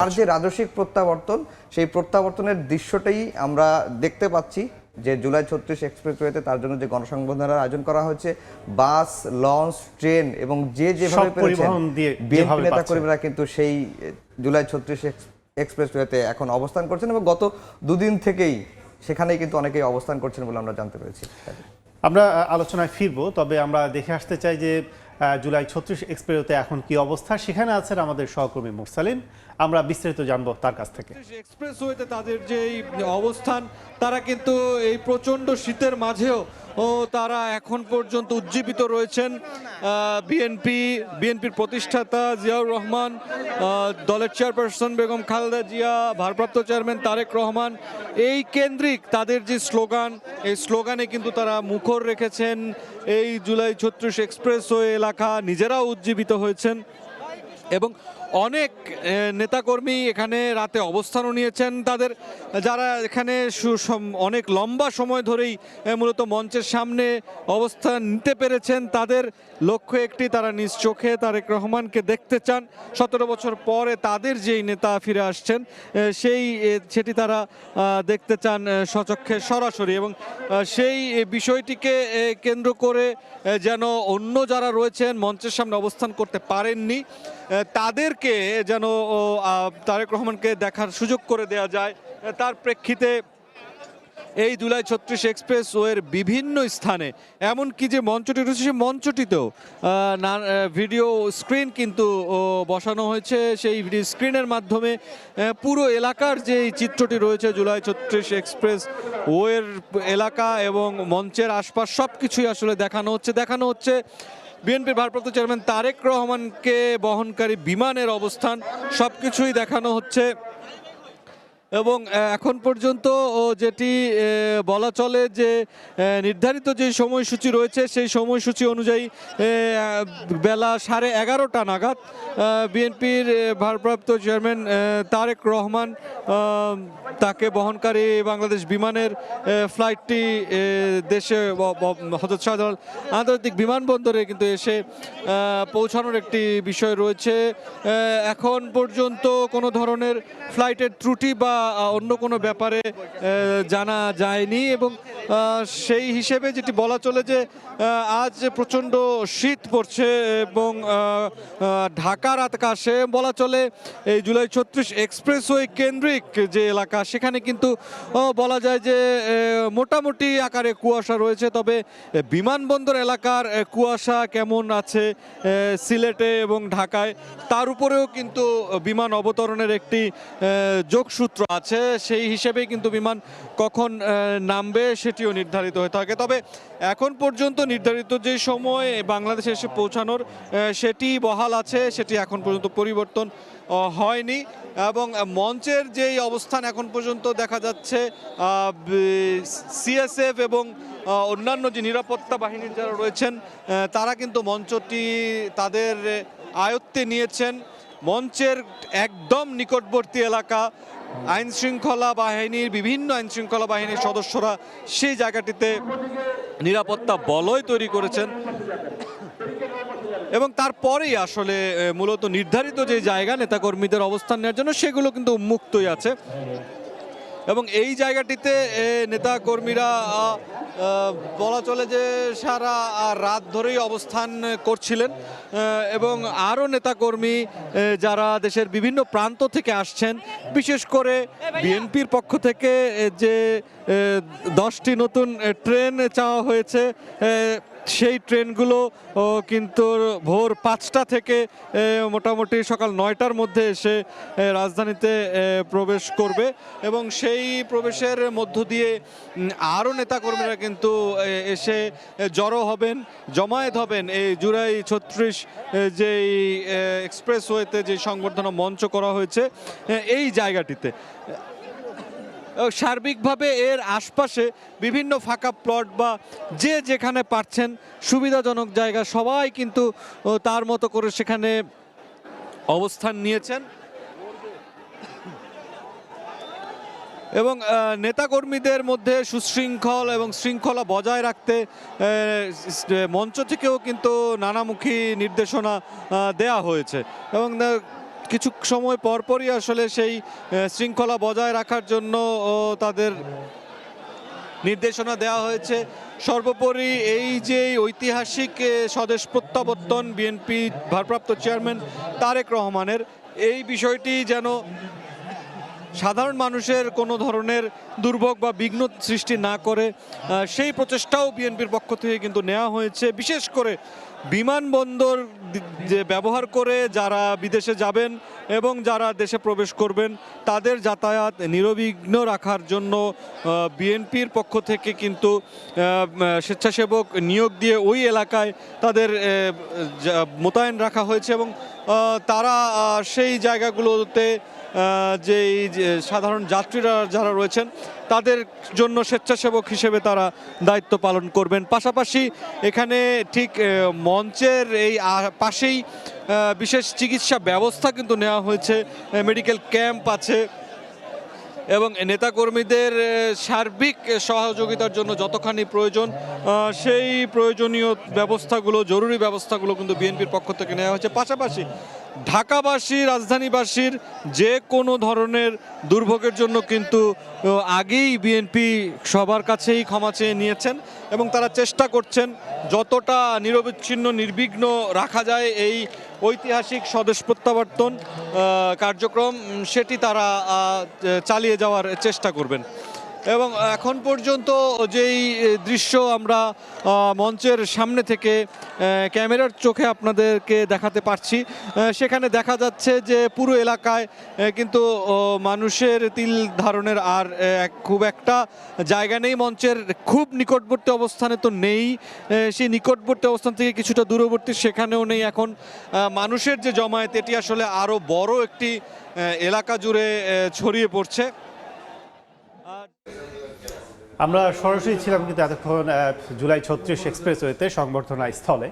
আর যে রাজস্বিক প্রত্যাবর্তন, সেই প্রত্যাবর্তনের দৃশ্যটাই আমরা দেখতে পাচ্ছি যে জুলাই ৩৬ এক্সপ্রেসওয়েতে তার জন্য যে গণসংবর্ধনার আয়োজন করা হয়েছে, বাস, লঞ্চ, ট্রেন এবং যে যেভাবে পেরেছেন বিএনপি নেতাকর্মীরা কিন্তু সেই জুলাই ৩৬ এক্সপ্রেসওয়েতে এখন অবস্থান করছেন এবং গত দুদিন থেকেই সেখানেই কিন্তু অনেকেই অবস্থান করছেন বলে আমরা জানতে পেরেছি। আমরা আলোচনায় ফিরবো, তবে আমরা দেখে আসতে চাই যে জুলাই ৩৬ এক্সপ্রেসওয়েতে এখন কি অবস্থা। সেখানে আছেন আমাদের সহকর্মী মুরসালিন, আমরা বিস্তারিত জানবো তার কাছ থেকে। এক্সপ্রেসওয়েতে তাদের যে অবস্থান, তারা কিন্তু এই প্রচণ্ড শীতের মাঝেও তারা এখন পর্যন্ত উজ্জীবিত রয়েছেন। বিএনপির প্রতিষ্ঠাতা জিয়াউর রহমান, দলের চেয়ারপারসন বেগম খালেদা জিয়া, ভারপ্রাপ্ত চেয়ারম্যান তারেক রহমান, এই কেন্দ্রিক তাদের যে স্লোগান, এই স্লোগানে কিন্তু তারা মুখর রেখেছেন এই জুলাই ৩৬ এক্সপ্রেসওয়ে এলাকা, নিজেরাও উজ্জীবিত হয়েছেন এবং অনেক নেতাকর্মী এখানে রাতে অবস্থানও নিয়েছেন। তাদের যারা এখানে অনেক লম্বা সময় ধরেই মূলত মঞ্চের সামনে অবস্থান নিতে পেরেছেন, তাদের লক্ষ্য একটি, তারা নিজ চোখে তারেক রহমানকে দেখতে চান। ১৭ বছর পরে তাদের যেই নেতা ফিরে আসছেন সেটি তারা দেখতে চান স্বচক্ষে সরাসরি, এবং সেই বিষয়টিকে কেন্দ্র করে যেন অন্য যারা রয়েছেন মঞ্চের সামনে অবস্থান করতে পারেননি তাদেরকে যেন তারেক রহমানকে দেখার সুযোগ করে দেওয়া যায়, তার প্রেক্ষিতে এই জুলাই ৩৬ এক্সপ্রেসওয়ের বিভিন্ন স্থানে, এমনকি যে মঞ্চটি রয়েছে সেই মঞ্চটিতেও ভিডিও স্ক্রিন কিন্তু বসানো হয়েছে। সেই ভিডিও স্ক্রিনের মাধ্যমে পুরো এলাকার যে চিত্রটি রয়েছে জুলাই ৩৬ এক্সপ্রেসওয়ের এলাকা এবং মঞ্চের আশপাশ সব কিছুই আসলে দেখানো হচ্ছে। বিএনপির ভারপ্রাপ্ত চেয়ারম্যান তারেক রহমানকে বহনকারী বিমানের অবস্থান, সব কিছুই দেখানো হচ্ছে। এবং এখন পর্যন্ত যেটি বলা চলে যে নির্ধারিত যে সময়সূচি রয়েছে সেই সময়সূচি অনুযায়ী বেলা 11:30 নাগাদ বিএনপির ভারপ্রাপ্ত চেয়ারম্যান তারেক রহমান তাকে বহনকারী বাংলাদেশ বিমানের ফ্লাইটটি দেশে হযরত শাহজালাল আন্তর্জাতিক বিমানবন্দরে কিন্তু এসে পৌঁছানোর একটি বিষয় রয়েছে। এখন পর্যন্ত কোনো ধরনের ফ্লাইটের ত্রুটি বা অন্য কোনো ব্যাপারে জানা যায়নি, এবং সেই হিসেবে যেটি বলা চলে যে আজ প্রচণ্ড শীত পড়ছে এবং ঢাকার আকাশে বলা চলে এই জুলাই ৩৬ এক্সপ্রেসওয়ে কেন্দ্রিক যে এলাকা সেখানে কিন্তু বলা যায় যে মোটামুটি আকারে কুয়াশা রয়েছে। তবে বিমানবন্দর এলাকার কুয়াশা কেমন আছে সিলেটে এবং ঢাকায়, তার উপরেও কিন্তু বিমান অবতরণের একটি যোগসূত্র আছে। সেই হিসেবে কিন্তু বিমান কখন নামবে সেটিও নির্ধারিত হয়ে থাকে। তবে এখন পর্যন্ত নির্ধারিত যে সময় বাংলাদেশে এসে পৌঁছানোর সেটি বহাল আছে, সেটি এখন পর্যন্ত পরিবর্তন হয়নি। এবং মঞ্চের যেই অবস্থান এখন পর্যন্ত দেখা যাচ্ছে, সিএসএফ এবং অন্যান্য যে নিরাপত্তা বাহিনীর যারা রয়েছেন তারা কিন্তু মঞ্চটি তাদের আয়ত্তে নিয়েছেন। মঞ্চের একদম নিকটবর্তী এলাকা, বিভিন্ন আইন শৃঙ্খলা বাহিনীর সদস্যরা সেই জায়গাটিতে নিরাপত্তা বলয় তৈরি করেছেন এবং তারপরেই আসলে মূলত নির্ধারিত যে জায়গা নেতাকর্মীদের অবস্থান নেওয়ার জন্য সেগুলো কিন্তু উন্মুক্তই আছে। এবং এই জায়গাটিতে নেতাকর্মীরা বলা চলে যে সারা রাত ধরেই অবস্থান করছিলেন এবং আরও নেতাকর্মী যারা দেশের বিভিন্ন প্রান্ত থেকে আসছেন, বিশেষ করে বিএনপির পক্ষ থেকে যে 10টি নতুন ট্রেন চাওয়া হয়েছে, সেই ট্রেনগুলো কিন্তু ভোর 5টা থেকে মোটামুটি সকাল 9টার মধ্যে এসে রাজধানীতে প্রবেশ করবে এবং সেই প্রবেশের মধ্য দিয়ে আরও নেতাকর্মীরা কিন্তু এসে জমায়েত হবেন এই জুলাই ৩৬ যেই এক্সপ্রেসওয়েতে যে সংবর্ধনা মঞ্চ করা হয়েছে এই জায়গাটিতে। সার্বিকভাবে এর আশপাশে বিভিন্ন ফাঁকা প্লট বা যে যেখানে পারছেন সুবিধাজনক জায়গা সবাই কিন্তু তার মতো করে সেখানে অবস্থান নিয়েছেন এবং নেতাকর্মীদের মধ্যে সুশৃঙ্খল এবং শৃঙ্খলা বজায় রাখতে মঞ্চ থেকেও কিন্তু নানামুখী নির্দেশনা দেয়া হয়েছে এবং কিছু সময় পরপরই আসলে সেই শৃঙ্খলা বজায় রাখার জন্য তাদের নির্দেশনা দেওয়া হয়েছে। সর্বোপরি এই যে ঐতিহাসিক স্বদেশ প্রত্যাবর্তন বিএনপি ভারপ্রাপ্ত চেয়ারম্যান তারেক রহমানের, এই বিষয়টি যেন সাধারণ মানুষের কোনো ধরনের দুর্ভোগ বা বিঘ্ন সৃষ্টি না করে, সেই প্রচেষ্টাও বিএনপির পক্ষ থেকে কিন্তু নেওয়া হয়েছে। বিশেষ করে বিমানবন্দর যে ব্যবহার করে যারা বিদেশে যাবেন এবং যারা দেশে প্রবেশ করবেন তাদের যাতায়াত নিরবিঘ্ন রাখার জন্য বিএনপির পক্ষ থেকে কিন্তু স্বেচ্ছাসেবক নিয়োগ দিয়ে ওই এলাকায় তাদের মোতায়েন রাখা হয়েছে এবং তারা সেই জায়গাগুলোতে যেই সাধারণ যাত্রীরা যারা রয়েছেন তাদের জন্য স্বেচ্ছাসেবক হিসেবে তারা দায়িত্ব পালন করবেন। পাশাপাশি এখানে ঠিক মঞ্চের এই পাশেই বিশেষ চিকিৎসা ব্যবস্থা কিন্তু নেওয়া হয়েছে, মেডিকেল ক্যাম্প আছে এবং নেতাকর্মীদের সার্বিক সহযোগিতার জন্য যতখানি প্রয়োজন সেই প্রয়োজনীয় ব্যবস্থাগুলো, জরুরি ব্যবস্থাগুলো কিন্তু বিএনপির পক্ষ থেকে নেওয়া হয়েছে। পাশাপাশি ঢাকাবাসী, রাজধানীবাসীর যে কোনো ধরনের দুর্ভোগের জন্য কিন্তু আগেই বিএনপি সবার কাছেই ক্ষমা চেয়ে নিয়েছেন এবং তারা চেষ্টা করছেন যতটা নিরবিচ্ছিন্ন নির্বিঘ্ন রাখা যায় এই ঐতিহাসিক স্বদেশ প্রত্যাবর্তন কার্যক্রম, সেটি তারা চালিয়ে যাওয়ার চেষ্টা করবেন। এবং এখন পর্যন্ত যেই দৃশ্য আমরা মঞ্চের সামনে থেকে ক্যামেরার চোখে আপনাদেরকে দেখাতে পারছি, সেখানে দেখা যাচ্ছে যে পুরো এলাকায় কিন্তু মানুষের তিল ধারণের আর খুব একটা জায়গা নেই। মঞ্চের খুব নিকটবর্তী অবস্থানে তো নেই, সেই নিকটবর্তী অবস্থান থেকে কিছুটা দূরবর্তী সেখানেও নেই। এখন মানুষের যে জমায়েত এটি আসলে আরও বড় একটি এলাকা জুড়ে ছড়িয়ে পড়ছে। আমরা সরাসরি ছিলাম কিন্তু এতক্ষণ জুলাই ৩৬ এক্সপ্রেসওয়েতে সংবর্ধনা স্থলে।